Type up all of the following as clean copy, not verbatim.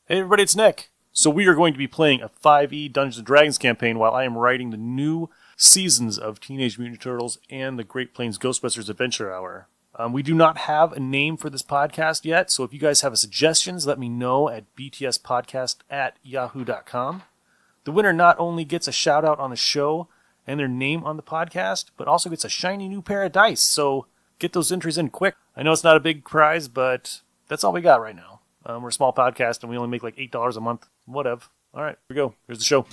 Hey everybody, it's Nick. So we are going to be playing a 5e Dungeons & Dragons campaign while I am writing the new seasons of Teenage Mutant Ninja Turtles and the Great Plains Ghostbusters Adventure Hour. We do not have a name for this podcast yet, so if you guys have suggestions, let me know at btspodcast@yahoo.com. The winner not only gets a shout out on the show and their name on the podcast, but also gets a shiny new pair of dice, so get those entries in quick. I know it's not a big prize, but that's all we got right now. We're a small podcast, and we only make like $8 a month. Whatever. All right, here we go. Here's the show.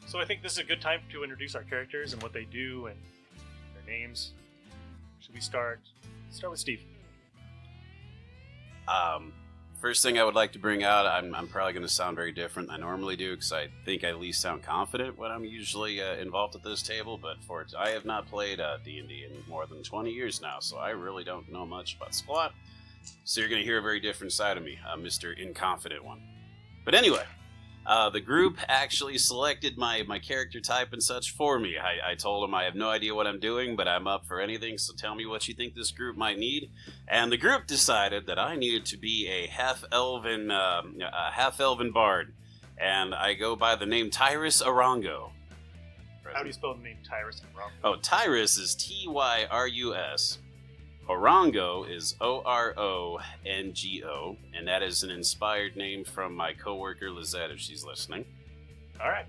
So I think this is a good time to introduce our characters and what they do and their names. Should we start? Let's start with Steve. First thing I would like to bring out, I'm probably going to sound very different than I normally do, because I think I at least sound confident when I'm usually involved at this table, but I have not played D&D in more than 20 years now, so I really don't know much about squat. So you're going to hear a very different side of me, Mr. Inconfident one. But anyway, the group actually selected my character type and such for me. I told them I have no idea what I'm doing, but I'm up for anything, so tell me what you think this group might need. And the group decided that I needed to be a half-elven bard, and I go by the name Tyrus Orongo. How do you spell the name Tyrus Orongo? Oh, Tyrus is Tyrus. Orongo is Orongo, and that is an inspired name from my coworker Lizette, if she's listening. All right.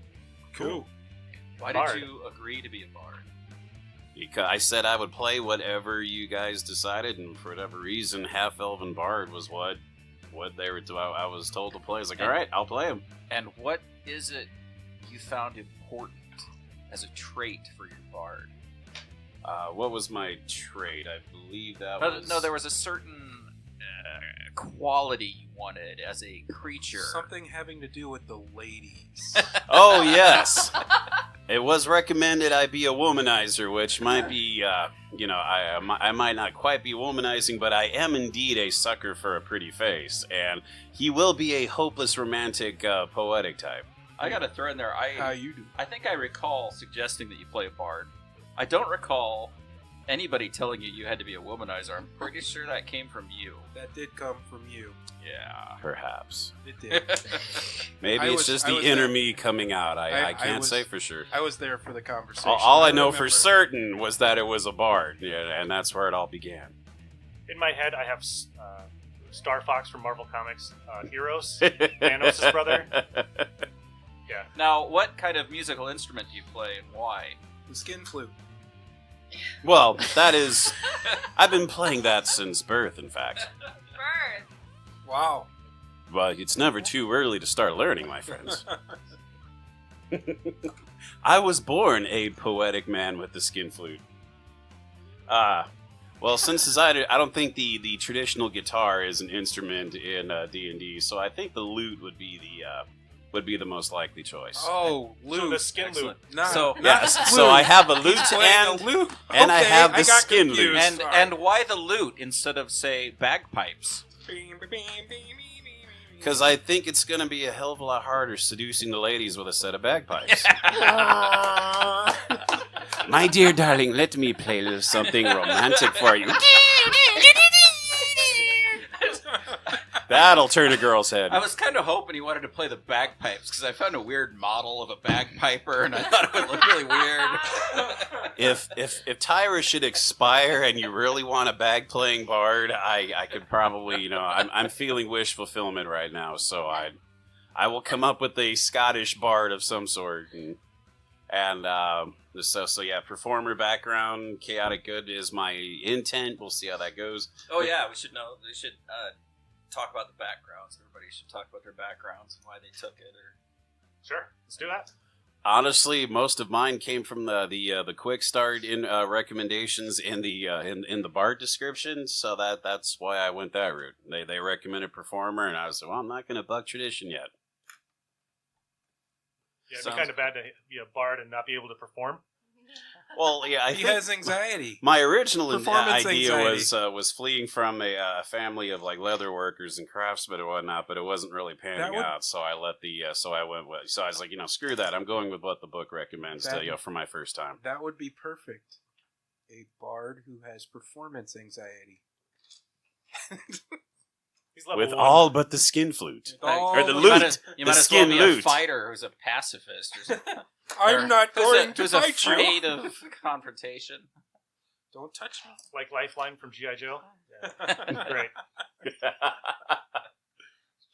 Cool. Why Bard. did you agree to be a bard? Because I said I would play whatever you guys decided, and for whatever reason, half-elven bard was what they were. I was told to play. I was like, all right, I'll play him. And what is it you found important as a trait for your bard? What was my trait? I believe that was... No, there was a certain quality you wanted as a creature. Something having to do with the ladies. Oh, yes. It was recommended I be a womanizer, which might be, I might not quite be womanizing, but I am indeed a sucker for a pretty face, and he will be a hopeless romantic, poetic type. I gotta throw in there, How you do? I think I recall suggesting that you play a bard. I don't recall anybody telling you had to be a womanizer. I'm pretty sure that came from you. That did come from you. Yeah. Perhaps. It did. Maybe it's just the inner me coming out. I can't say for sure. I was there for the conversation. All I know for certain was that it was a bard, and that's where it all began. In my head, I have Star Fox from Marvel Comics, Heroes, Thanos' brother. Yeah. Now, what kind of musical instrument do you play and why? The skin flute. Well, that is... I've been playing that since birth, in fact. Birth. Wow. Well, it's never too early to start learning, my friends. I was born a poetic man with the skin flute. Well, since I don't think the traditional guitar is an instrument in D&D, so I think the lute would be the most likely choice. Oh, lute. So the skin Excellent. lute. No, So- not Yes, flute. so I have a lute He's playing and a lute. and I Okay, have the got skin confused. lute. And Sorry. and why the lute instead of, say, bagpipes? Because I think it's going to be a hell of a lot harder seducing the ladies with a set of bagpipes. My dear darling, let me play a little something romantic for you. That'll turn a girl's head. I was kind of hoping he wanted to play the bagpipes because I found a weird model of a bagpiper and I thought it would look really weird. If Tyra should expire and you really want a bag playing bard, I could probably, I'm feeling wish fulfillment right now, so I will come up with a Scottish bard of some sort, and so yeah, performer background, chaotic good is my intent. We'll see how that goes. Oh yeah, we should talk about the backgrounds. Everybody should talk about their backgrounds and why they took it. Sure, let's do that. Honestly, most of mine came from the quick start in recommendations in the bard description, so that's why I went that route. They recommended performer, and I was like, well, I'm not going to buck tradition yet. Yeah, it'd be kind of bad to be a bard and not be able to perform. Well, yeah, I He think has anxiety. my original Performance idea anxiety. was fleeing from a family of like leather workers and craftsmen and whatnot, but it wasn't really panning out. So I let so I went with. So I was like, screw that. I'm going with what the book recommends for my first time. That would be perfect. A bard who has performance anxiety. He's level With 1. all but the skin flute. All Or the but- loot. You The might as well skin be loot. a fighter who's a pacifist. Or something. I'm not going to who's fight you. afraid of confrontation. Don't touch me. Like Lifeline from G.I. Joe. Yeah. Great.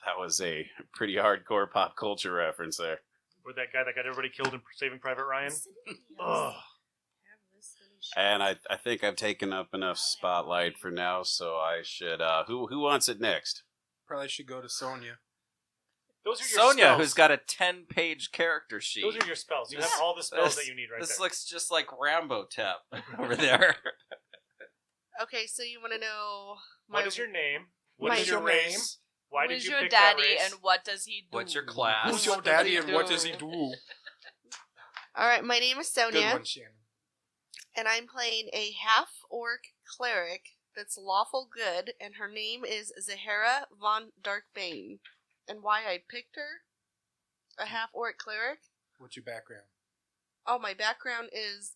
That was a pretty hardcore pop culture reference there. With that guy that got everybody killed in Saving Private Ryan. Ugh. And I think I've taken up enough spotlight for now, so I should. Who wants it next? Probably should go to Sonia. Those are your Sonia, spells. who's got a 10-page character sheet. Those are your spells. You This- have all the spells this- that you need right This there. looks just like Rambo Tap over there. Okay, so you want to know What is your name? What my is your name? race? Why did Who's you your pick that daddy race? and what does he do? What's your class? Who's your What does daddy he and what do? does he do? All right, my name is Good Sonia, one, Shannon. and I'm playing a half-orc cleric that's lawful good, and her name is Zahara von Darkbane. And why I picked her? A half-orc cleric? What's your background? Oh, my background is...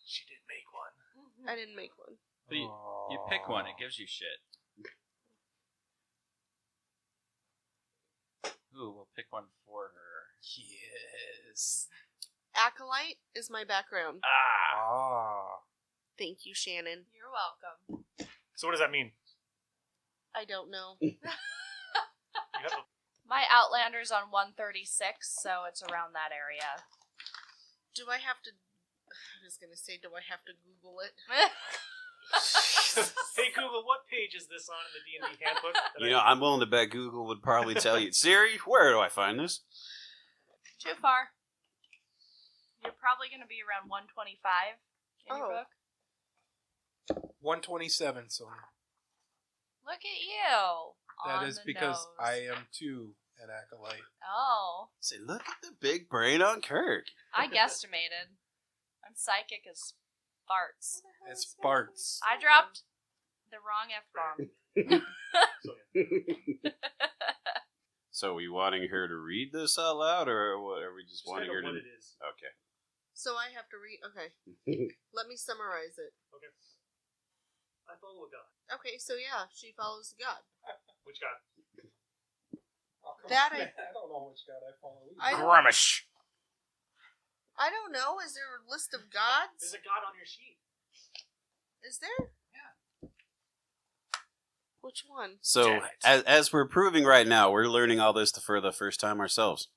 She did make one. I didn't make one. But you pick one, it gives you shit. Ooh, we'll pick one for her. Yes. Acolyte is my background. Ah. Thank you, Shannon. You're welcome. So what does that mean? I don't know. You have a, My Outlander's on 136, so it's around that area. Do I have to... I was going to say, do I have to Google it? hey Google, what page is this on in the D&D handbook? I'm willing to bet Google would probably tell you. Siri, where do I find this? Too far. You're probably going to be around 125 in your Oh. book. 127, Sonia. Look at you. That on is the because nose. I am too an acolyte. Oh, Say, look at the big brain on Kirk. I guesstimated. I'm psychic as farts. It's Bart's. I dropped the wrong F-bomb. So, are we wanting her to read this out loud, or what, are we just wanting her to? what it is. Okay. So I have to read... Okay. Let me summarize it. Okay. I follow a god. Okay, so yeah, she follows God. Which god? That I don't know which god I follow. I don't- Grummish. I don't know. Is there a list of gods? There's a god on your sheet. Is there? Yeah. Which one? So, Damn it. as we're proving right now, we're learning all this for the first time ourselves.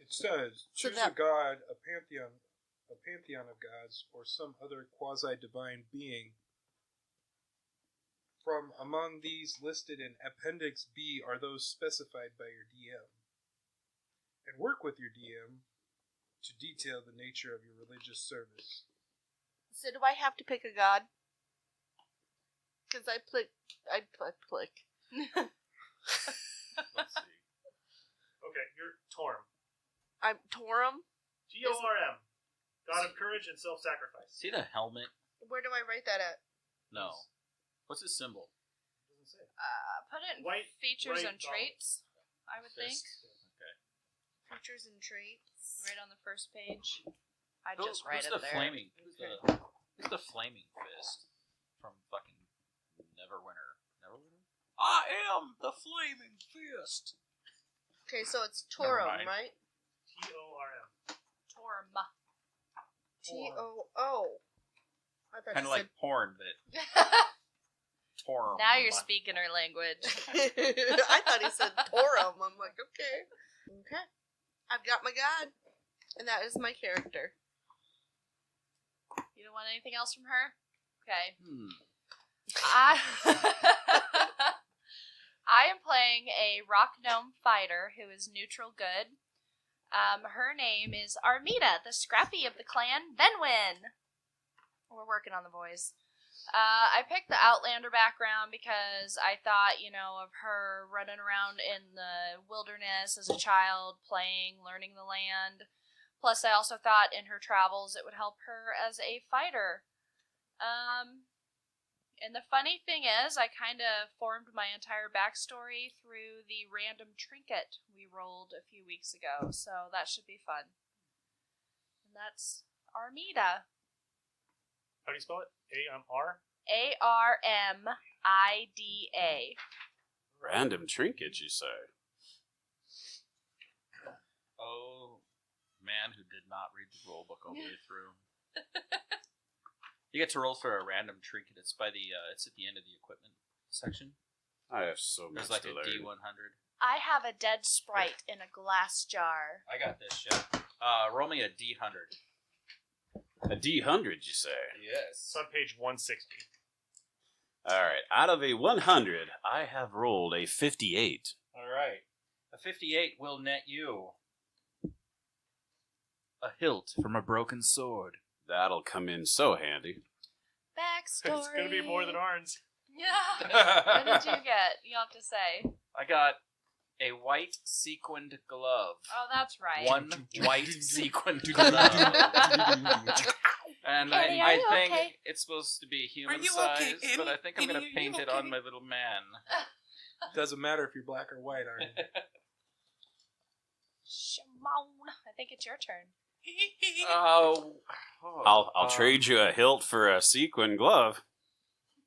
It says, So choose that- a god, a pantheon of gods, or some other quasi-divine being. From among these listed in Appendix B are those specified by your DM. And work with your DM to detail the nature of your religious service. So do I have to pick a god? Because I click. Let's see. Okay, you're Torm. I'm Torum. Torm. God of courage and self-sacrifice. See the helmet? Where do I write that at? No. What's his symbol? Doesn't say. Put it in White, features right and traits, I would think. Features and traits. Right on the first page. I Who- just write who's it the there. flaming? Who's the flaming fist from fucking Neverwinter? Neverwinter? I am the flaming fist. Okay, so it's Never Torum, mind. right? Torm. Torm. T-O-O. I thought Kind you of like porn, but Torm. Now you're speaking her language. I thought he said Torum. I'm like, okay. Okay. I've got my god. And that is my character. You don't want anything else from her? Okay. Hmm. I am playing a rock gnome fighter who is neutral good. Her name is Armida, the scrappy of the clan Benwin. We're working on the voice. I picked the Outlander background because I thought, of her running around in the wilderness as a child, playing, learning the land. Plus, I also thought in her travels it would help her as a fighter. And the funny thing is, I kind of formed my entire backstory through the random trinket we rolled a few weeks ago, so that should be fun. And that's Armida. How do you spell it? A-M-R? A-R-M-I-D-A. Random trinket, you say? Oh, man who did not read the rule book all the way through. You get to roll for a random trinket. It's by the it's at the end of the equipment section. I have so much There's like to a learn. D100. I have a dead sprite in a glass jar. I got this shit. Roll me a D100. A D100, you say? Yes. It's on page 160. Alright, out of a 100, I have rolled a 58. Alright. A 58 will net you a hilt from a broken sword. That'll come in so handy. Backstory. It's going to be more than ours. Yeah. What did you get? You have to say. I got a white sequined glove. Oh, that's right. One white sequined glove. And Kenny, are I you think okay? it's supposed to be human you size, okay, Kenny? but I think I'm Kenny, going to are you paint it okay? on my little man. Doesn't matter if you're black or white, are you? Shimon. I think it's your turn. I'll trade you a hilt for a sequin glove.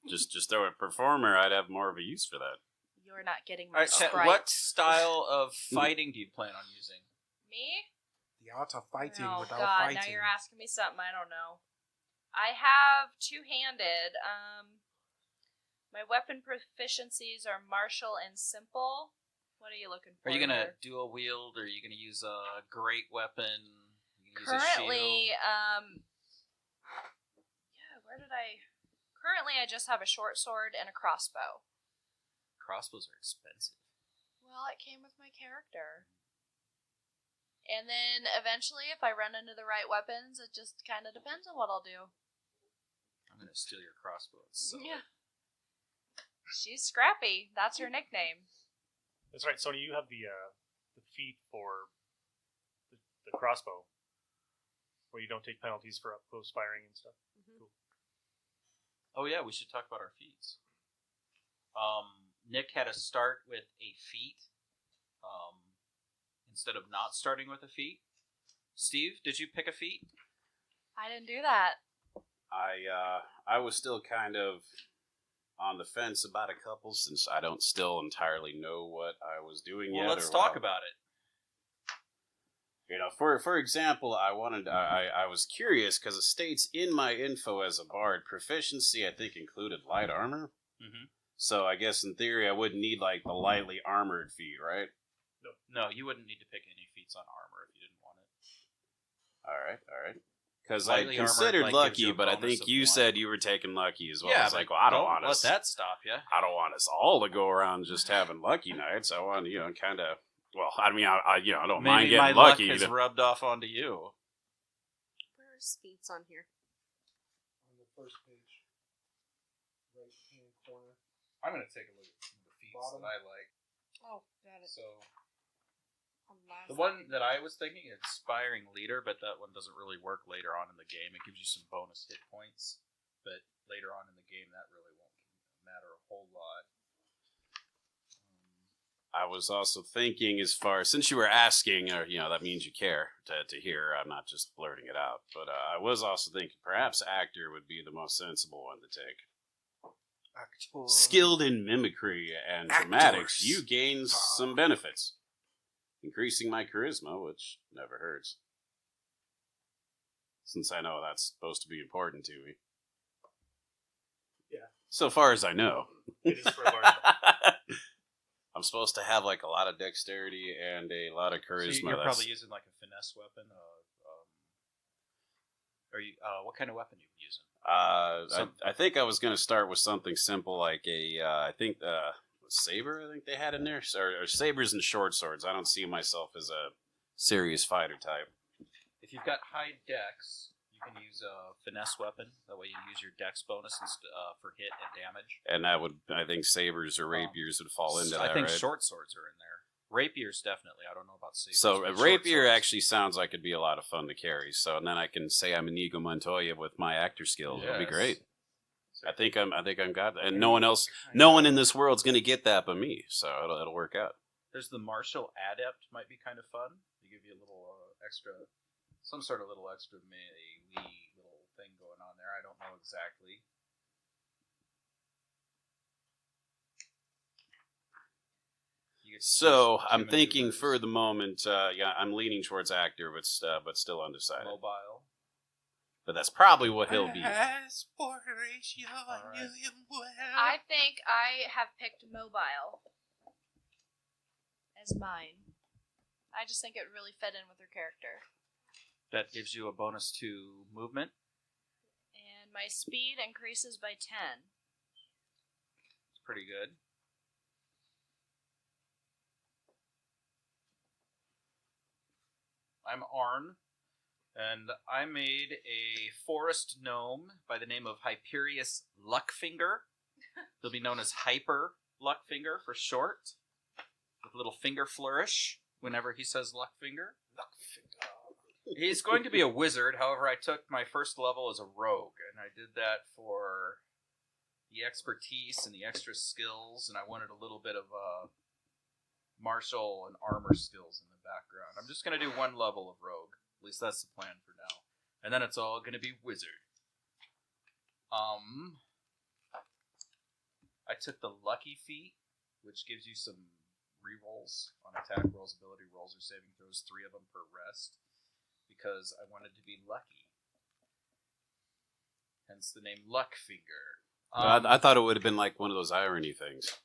Just throw a performer, I'd have more of a use for that. You're not getting All my right, Chet, sprite. what style of fighting do you plan on using? Me? The art of fighting Oh, without God. fighting. Now you're asking me something I don't know. I have two-handed. My weapon proficiencies are martial and simple. What are you looking for? Are you going to here? dual wield, or are you going to use a great weapon? You gonna use a Currently, shield? Currently, I just have a short sword and a crossbow. Crossbows are expensive. Well, it came with my character. And then eventually, if I run into the right weapons, it just kind of depends on what I'll do. I'm going to steal your crossbow. So. Yeah. She's Scrappy. That's her nickname. That's right, Sony, you have the feat for the crossbow, where you don't take penalties for up-close firing and stuff. Mm-hmm. Cool. Oh yeah, we should talk about our feats. Nick had to start with a feat instead of not starting with a feat. Steve, did you pick a feat? I didn't do that. I was still kind of on the fence about a couple, since I don't still entirely know what I was doing yet. Well, let's or talk what- about it. You know, for example, I was curious because it states in my info as a bard, proficiency I think included light armor. Mm-hmm. So I guess in theory I wouldn't need like the lightly armored feat, right? No, you wouldn't need to pick any feats on armor if you didn't want it. All right. Because I Lightly armored, considered like, gives you lucky, a but I bonus think of you 1. said you were taking lucky as well. I was but like, well, I don't want let us. that stop you. I don't want us all to go around just having lucky nights. I want kind of. Well, I mean, I don't mind Maybe my getting luck lucky. has rubbed off onto you. Where's feats on here? On the first page. Right hand corner. I'm going to take a look at some of the feats Bottom. that I like. Oh, got it. So On last the one page. that I was thinking, Inspiring Leader, but that one doesn't really work later on in the game. It gives you some bonus hit points, but later on in the game, that really won't matter a whole lot. I was also thinking, as far since you were asking, or that means you care to hear. I'm not just blurting it out, but I was also thinking perhaps actor would be the most sensible one to take. Actor. Skilled in mimicry and Actors. dramatics, you gain some benefits, increasing my charisma, which never hurts. Since I know that's supposed to be important to me. Yeah. So far as I know. It is for a bard. I'm supposed to have like a lot of dexterity and a lot of charisma. So you're That's- probably using like a finesse weapon. Are you? What kind of weapon are you using? I think I was going to start with something simple like I think saber. I think they had in there, or sabers and short swords. I don't see myself as a serious fighter type. If you've got high dex, You can use a finesse weapon. That way you use your dex bonus for hit and damage. And that would, I think, sabers or rapiers would fall into that, I think right? short swords are in there. Rapiers, definitely. I don't know about sabers. So a but rapier short swords. actually sounds like it'd be a lot of fun to carry. So and then I can say I'm Inigo Montoya with my actor skills. It'll be Yes. great. I think I'm got that, and no one in this world's gonna get that but me. So it'll work out. There's the martial adept, might be kind of fun. They give you a little extra, some sort of little extra melee little thing going on there. I don't know exactly. So I'm thinking for the moment, I'm leaning towards actor, but still undecided. Mobile. But that's probably what he'll be. I think I have picked mobile as mine. I just think it really fit in with her character. That gives you a bonus to movement. And my speed increases by 10. It's pretty good. I'm Arn, and I made a forest gnome by the name of Hyperius Luckfinger. He'll be known as Hyper Luckfinger for short, with a little finger flourish whenever he says Luckfinger. He's going to be a wizard, however I took my first level as a rogue, and I did that for the expertise and the extra skills, and I wanted a little bit of martial and armor skills in the background. I'm just going to do one level of rogue. At least that's the plan for now. And then it's all going to be wizard. I took the lucky feat, which gives you some rerolls on attack rolls, ability rolls, or saving throws, 3 of them per rest, because I wanted to be lucky. Hence the name Luckfinger. I thought it would have been like one of those irony things.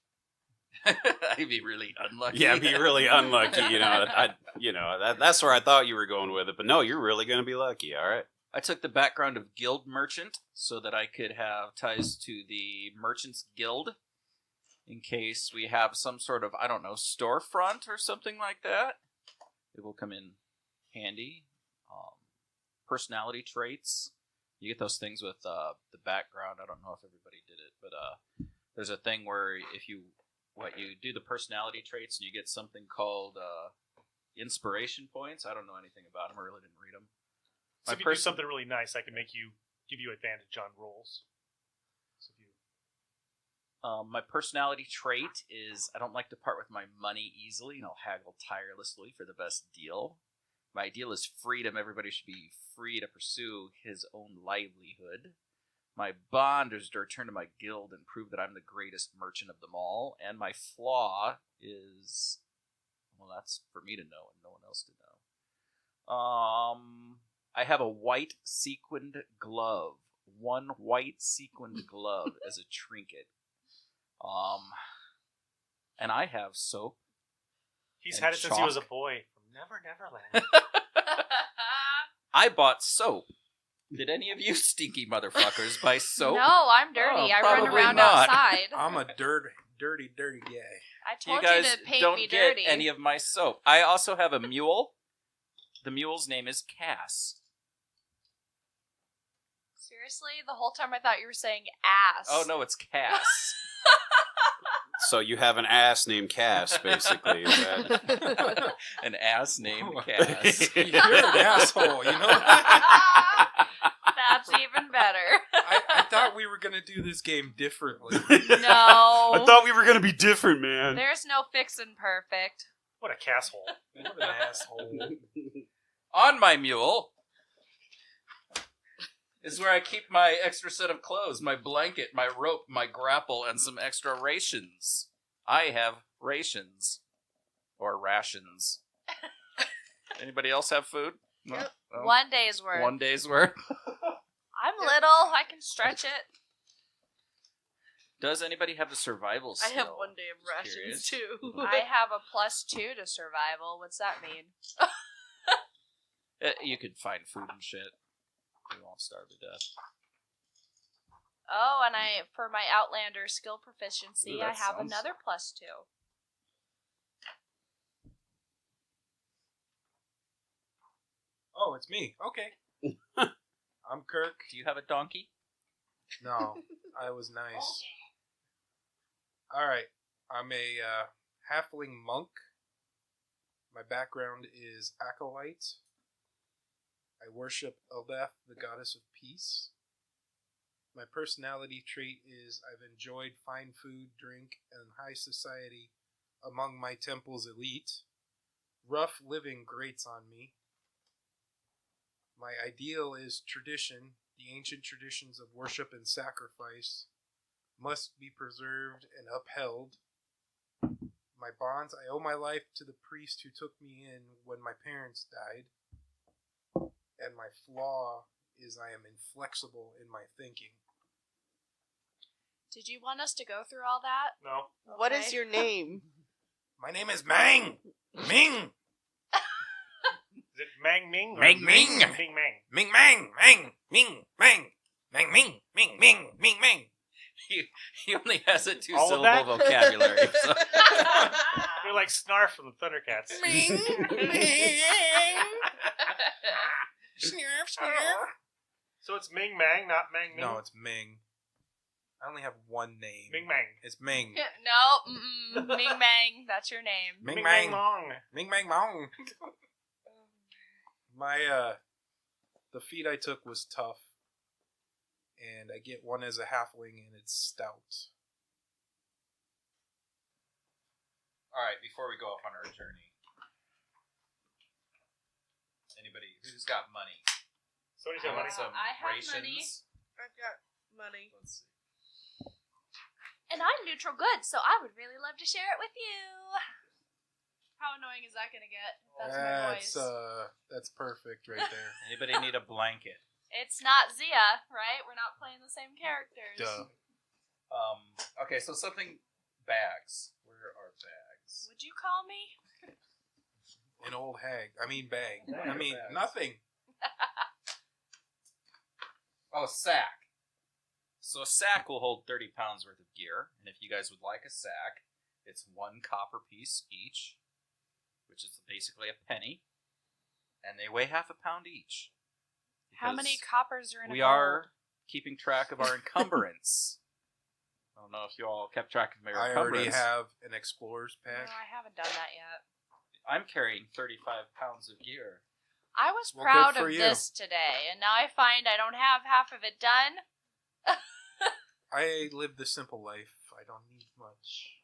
I'd be really unlucky. Yeah, be really unlucky. That's where I thought you were going with it. But no, you're really going to be lucky. All right. I took the background of Guild Merchant so that I could have ties to the Merchants Guild in case we have some sort of, I don't know, storefront or something like that. It will come in handy. Personality traits. You get those things with the background. I don't know if everybody did it, but there's a thing where if you do the personality traits and you get something called inspiration points. I don't know anything about them. I really didn't read them. So if you do something really nice, I can give you advantage on rolls. So if you... My personality trait is I don't like to part with my money easily, and I'll haggle tirelessly for the best deal. My ideal is freedom. Everybody should be free to pursue his own livelihood. My bond is to return to my guild and prove that I'm the greatest merchant of them all. And my flaw is, well, that's for me to know and no one else to know. I have a white sequined glove. One white sequined glove as a trinket. And I have soap. He's and had it since he was a chalk. boy from Neverland. I bought soap. Did any of you stinky motherfuckers buy soap? No, I'm dirty. Oh, I run probably around not. outside. I'm a dirty guy. I You told guys to paint don't me get dirty. any of my soap. I also have a mule. The mule's name is Cass. Seriously? The whole time I thought you were saying ass. Oh, no, it's Cass. So you have an ass named Cass, basically. Is that... An ass named Cass. You're an asshole, you know? That's even better. I thought we were going to do this game differently. No. I thought we were going to be different, man. There's no fixin' perfect. What a casshole. What an asshole. On my mule is where I keep my extra set of clothes, my blanket, my rope, my grapple, and some extra rations. I have rations. Or rations. Anybody else have food? No? Yep. No? 1 day's worth. 1 day's worth. I'm little. I can stretch it. Does anybody have the survival skill? I have 1 day of Just rations curious. too. I have a +2 to survival. What's that mean? You could find food and shit. You won't starve to death. Oh, and for my Outlander skill proficiency, Ooh, I that have sounds- another +2. Oh, it's me. Okay. I'm Kirk. Do you have a donkey? No, I was nice. Alright, I'm a halfling monk. My background is acolyte. I worship Eldeth, the goddess of peace. My personality trait is I've enjoyed fine food, drink, and high society among my temple's elite. Rough living grates on me. My ideal is tradition. The ancient traditions of worship and sacrifice must be preserved and upheld. My bonds, I owe my life to the priest who took me in when my parents died. And my flaw is I am inflexible in my thinking. Did you want us to go through all that? No. What is Okay. your name? My name is Mang! Ming! Is it Mang Ming? or Mang Ming. Ming Mang. Ming Mang! Mang! Ming! Mang! Mang Ming! Ming! Ming! Ming! Mang! He only has a All of two-syllable that? vocabulary. So. They're like Snarf from the Thundercats. Ming! Ming! Snurf! Snurf! So it's Ming Mang, not Mang Ming? No, it's Ming. I only have one name. Ming Mang. It's Ming. No, Ming Mang, that's your name. Ming Ming Mang. Mong. Ming Mang Mong. My, the feat I took was tough. And I get one as a halfling, and it's stout. Alright, before we go off on our journey. Anybody who's got money? Somebody's I got want money. some I have rations. money. I've got money. Let's see. And I'm neutral good, so I would really love to share it with you. How annoying is that going to get? That's my voice. That's perfect right there. Anybody need a blanket? It's not Zia, right? We're not playing the same characters. Duh. Okay, so something bags. Where are bags? Would you call me? An old hag. I mean bag. Bag I or mean bags? nothing. Oh, sack. So a sack will hold 30 pounds worth of gear, and if you guys would like a sack, it's 1 copper piece each, which is basically a penny, and they weigh half a pound each. How many Because coppers are in a we gold? are keeping track of our encumbrance. I don't know if you all kept track of your I encumbrance. already have an explorer's No, pack. I haven't done that yet. I'm carrying 35 pounds of gear. I was Well, proud good for of you. this today, and now I find I don't have half of it done. I live the simple life. I don't need much.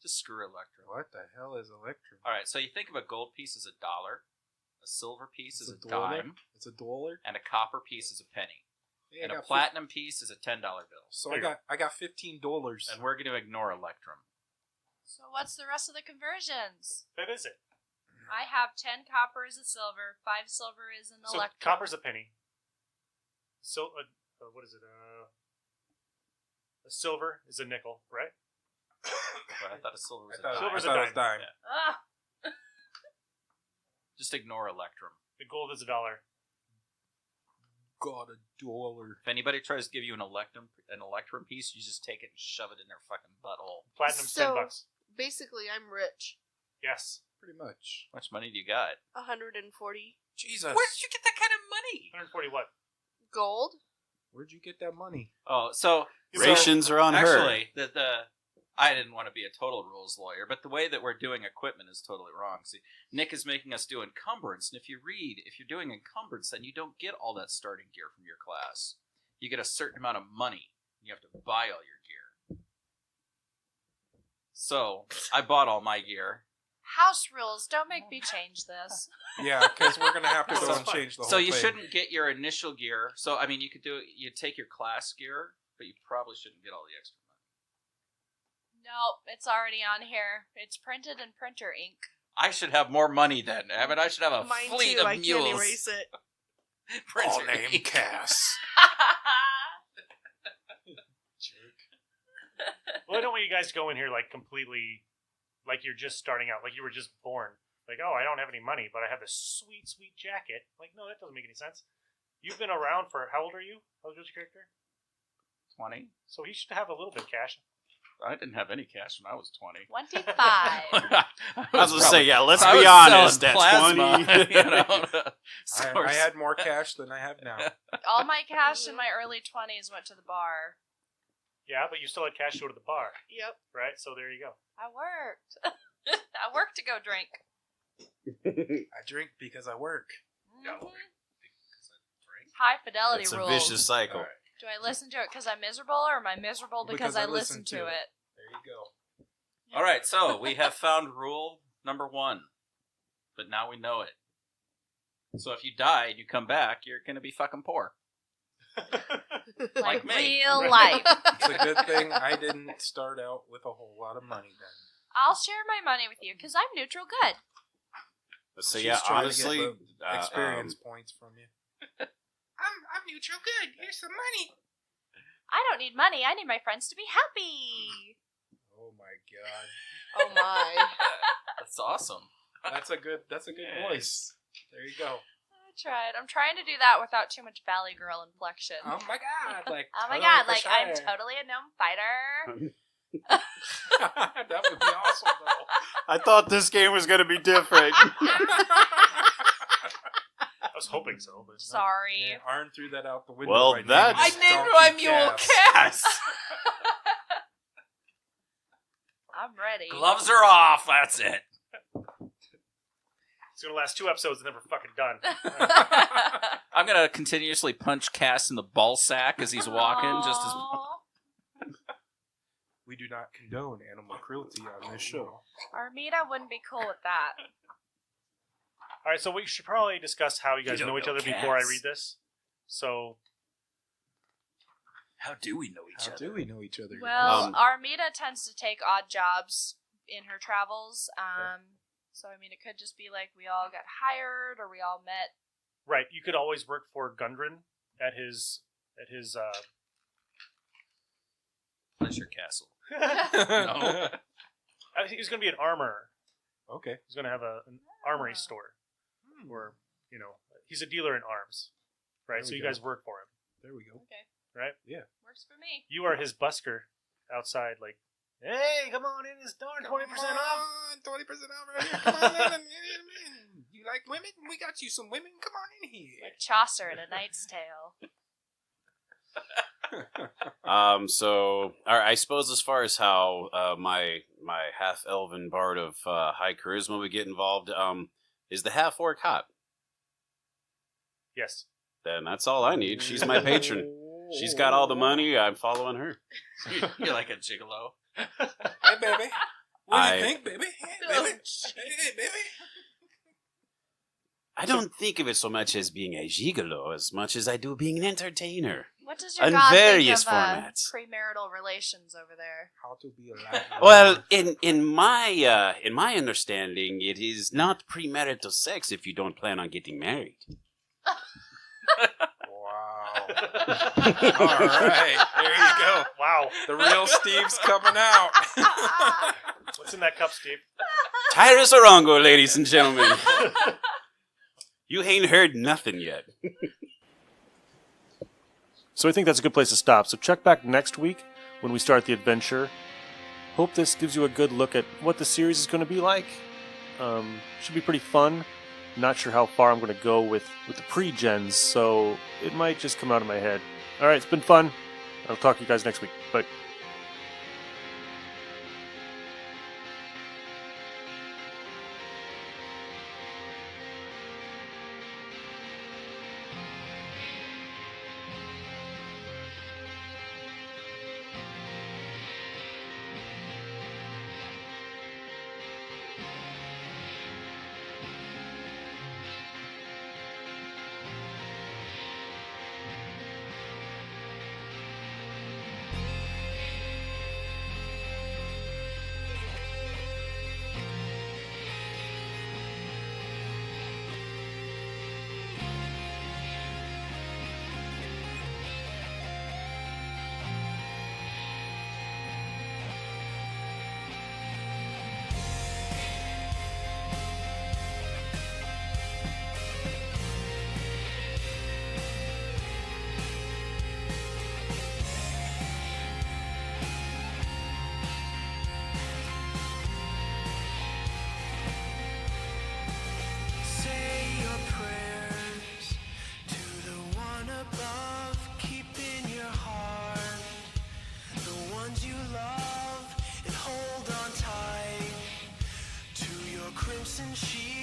Just screw Electro. What the hell is Electrum? Alright, so you think of a gold piece as $1, a silver piece It's is a dollar? dime, It's $1. and a copper piece is a penny. Hey, And I a got platinum piece is a $10 bill. So I got $15. And we're going to ignore Electrum. So what's the rest of the conversions? That is it. I have 10 copper is a silver, 5 silver is an So electrum. copper's a penny. So, what is it? A silver is a nickel, right? But I thought a silver was I thought, a dime. Silver's I thought a it was dime. Yeah. Ah, Just ignore Electrum. The gold is $1. God, $1. If anybody tries to give you an Electrum piece, you just take it and shove it in their fucking butthole. Platinum's So- $10. Basically, I'm rich. Yes. Pretty much. How much money do you got? 140 Jesus. Where did you get that kind of money? 140 what? gold. Where'd you get that money? Oh, so Rations are on her. actually, I didn't want to be a total rules lawyer, but the way that we're doing equipment is totally wrong. See, Nick is making us do encumbrance, and if you're doing encumbrance, then you don't get all that starting gear from your class. You get a certain amount of money. You have to buy all your gear. So, I bought all my gear. house rules, don't make me change this. Yeah, because we're going to have to go So and change the whole So you thing. shouldn't get your initial gear. So, I mean, you could you take your class gear, but you probably shouldn't get all the extra money. Nope, it's already on here. It's printed in printer ink. I should have more money then. I mean, I should have a Mine fleet too. of I mules. can't erase it. All Printer name ink. Cass. Jerk. Well, I don't want you guys to go in here like completely, like you're just starting out, like you were just born. Like, oh, I don't have any money, but I have this sweet, sweet jacket. Like, no, that doesn't make any sense. You've been around for, how old are you? How old is your character? 20. So he should have a little bit of cash. I didn't have any cash when I was 20. 25. I was going to say, yeah, let's I be was honest. selling At 20. plasma, you know, I had more cash than I have now. All my cash in my early 20s went to the bar. Yeah, but you still had cash to go to the bar, Yep. right? So there you go. I worked. I worked to go drink. I drink because I work. Mhm. High fidelity It's a rules. vicious cycle. All right. Do I listen to it because I'm miserable, or am I miserable because I listen to it? There you go. All right, so we have found rule number 1, but now we know it. So if you die and you come back, you're going to be fucking poor. Like me. real life. It's a good thing I didn't start out with a whole lot of money then. I'll share my money with you because I'm neutral good. So She's yeah, trying to get honestly, the experience points from you. I'm neutral good. Here's some money. I don't need money. I need my friends to be happy. Oh my god. Oh my. That's awesome. That's a good voice. There you go. I tried. I'm trying to do that without too much Valley Girl inflection. Oh my god. Like Oh my totally god, for like I'm sure. totally a gnome fighter. That would be awesome though. I thought this game was going to be different. I was hoping so, but Sorry. Yeah, Arn threw that out the window. Well, by naming that's- I his named donkey my mule Cass. I'm ready. Gloves are off. That's it. it's gonna last 2 episodes and never fucking done. I'm going to continuously punch Cass in the ball sack as he's walking. Just as Aw. We do not condone animal cruelty on this show. Armida wouldn't be cool with that. All right, so we should probably discuss how you guys You don't know each know other before I cats. read this. So How do we know each How other? do we know each other? Well, Um, Armida tends to take odd jobs in her travels. So I mean, it could just be like we all got hired or we all met. right, you could always work for Gundren at his Pleasure Castle. I think he's gonna be an armorer. Okay. He's gonna have an armory store, where he's a dealer in arms, right? There So we you go. guys work for him, There we go. Okay, right? works for me. You are his busker outside, like, hey, come on in this door, 20% off. 20% off right here. Come on in. You like women? We got you some women. Come on in here. Like Chaucer in A Knight's Tale. So I suppose as far as how my half elven bard of high charisma would get involved, is the half orc hot? Yes. Then that's all I need. She's my patron. She's got all the money. I'm following her. You're like a gigolo. Hey, baby. What do I- you think, baby? Hey, baby. Hey, baby. I don't think of it so much as being a gigolo as much as I do being an entertainer. What does your On god various think of formats. premarital relations over there? How to be alive. Well, in my understanding, it is not premarital sex if you don't plan on getting married. Wow. All right. There you go. Wow. The real Steve's coming out. What's in that cup, Steve? Tyrus Orongo, ladies and gentlemen. You ain't heard nothing yet. So I think that's a good place to stop. So check back next week when we start the adventure. Hope this gives you a good look at what the series is going to be like. Should be pretty fun. Not sure how far I'm going to go with the pre-gens, so it might just come out of my head. All right, it's been fun. I'll talk to you guys next week. Bye. since she